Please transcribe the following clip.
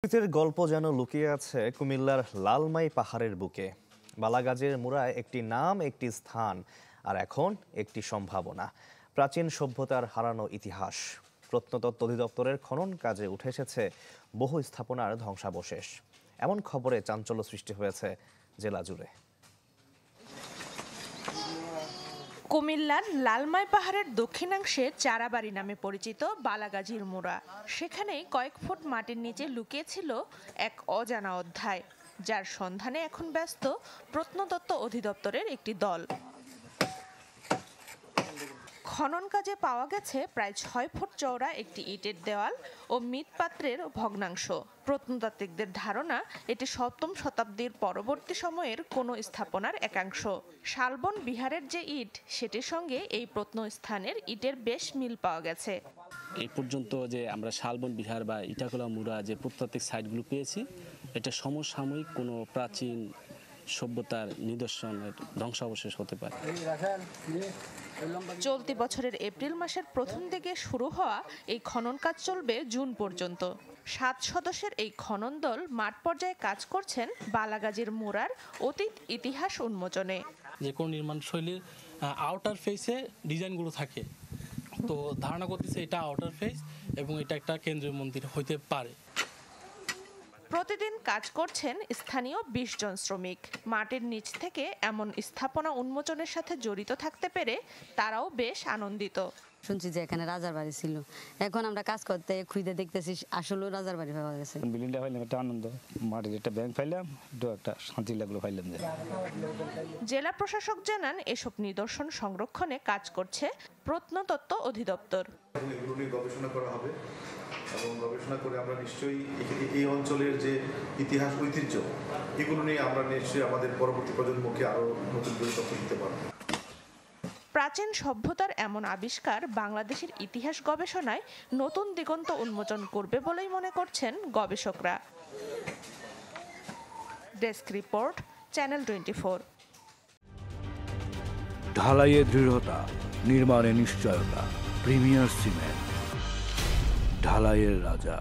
অতীতের গল্প যেন লুকিয়ে আছে কুমিল্লার লালমাই পাহাড়ের বুকে। বালাগাজের মুড়ায় একটি নাম, একটি স্থান, আর এখন একটি সম্ভাবনা। প্রাচীন সভ্যতার হারানো ইতিহাস। প্রত্নতত্ত্ব অধিদপ্তরের খনন কাজে উঠে এসেছে বহু স্থাপনার ধ্বংসাবশেষ। এমন খবরে চাঞ্চল্য সৃষ্টি হয়েছে জেলা জুড়ে। কুমিল্লার লালমাই পাহাড়ের দক্ষিণাংশে চারাবাড়ি নামে পরিচিত বালাগাজীর মুড়া। সেখানে কয়েক ফুট মাটির নিচে লুকিয়ে ছিল এক অজানা অধ্যায়, যার সন্ধানে এখন ব্যস্ত প্রত্নতত্ত্ব অধিদপ্তরের একটি দল। খনন কাজে পাওয়া গেছে প্রায় ৬ ফুট চওড়া একটি ইটের দেওয়াল ও মৃৎপাত্রের ভগ্নাংশ। প্রত্নতাত্ত্বিকদের ধারণা এটি ৭ম শতাব্দীর পরবর্তী সময়ের কোনো স্থাপনার একাংশ। শালবন বিহারের যে ইট, সেটির সঙ্গে এই প্রত্নস্থানের ইটের বেশ মিল পাওয়া গেছে। এই পর্যন্ত যে আমরা শালবন বিহার বা ইটাখোলা মুড়া যে প্রত্নতাত্ত্বিক সাইটগুলো পেয়েছি, এটা সমসাময়িক কোনো প্রাচীন সভ্যতার নিদর্শনের ধ্বংসাবশেষ হতে পারে। চলতি বছরের এপ্রিল মাসের প্রথম দিকে শুরু হওয়া এই খনন কাজ চলবে জুন পর্যন্ত। ৭ সদস্যের এই খনন দল মাঠ পর্যায়ে কাজ করছেন বালাগাজীর মুড়ার অতীত ইতিহাস উন্মোচনে। যে কোনো নির্মাণ শৈলীর আউটার ফেসে ডিজাইনগুলো থাকে, তো ধারণা করতেছে এটা আউটার ফেস এবং এটা একটা কেন্দ্রীয় মন্দির হইতে পারে। প্রতিদিন কাজ করছেন স্থানীয় ২০ জন শ্রমিক। মাটির নিচ থেকে এমন স্থাপনা উন্মোচনের সাথে জড়িত থাকতে পেরে তারাও বেশ আনন্দিত। শুনছি যে এখানে রাজার বাড়ি ছিল, এখন আমরা কাজ করতে খুঁজে দেখতেছি আসলেও রাজার বাড়ি পাওয়া গেছে। বিল্ডিংটা পাইলাম একটা আনন্দ, মাটির একটা ব্যাংক পাইলাম, একটা শান্তি লাগলো পাইলাম। জেলা প্রশাসক জানান এসব নিদর্শন সংরক্ষণে কাজ করছে প্রত্নতত্ত্ব অধিদপ্তর। এগুলো নিয়ে গবেষণা করা হবে এবং গবেষণা করে আমরা নিশ্চয়ই এই অঞ্চলের যে ইতিহাস ঐতিহ্য, এগুলো নিয়ে আমরা নিশ্চয়ই আমাদের পরবর্তী প্রজন্মকে আরো নতুন করে তথ্য দিতে পারব। প্রাচীন সভ্যতার এমন আবিষ্কার বাংলাদেশের ইতিহাস গবেষণায় নতুন দিগন্ত উন্মোচন করবে বলেই মনে করছেন গবেষকরা। Desk report, channel 24। ঢালাইয়ে দৃঢ়তা, নির্মাণে নিশ্চয়তা, প্রিমিয়ার সিমেন্ট, ঢালাইয়ের রাজা।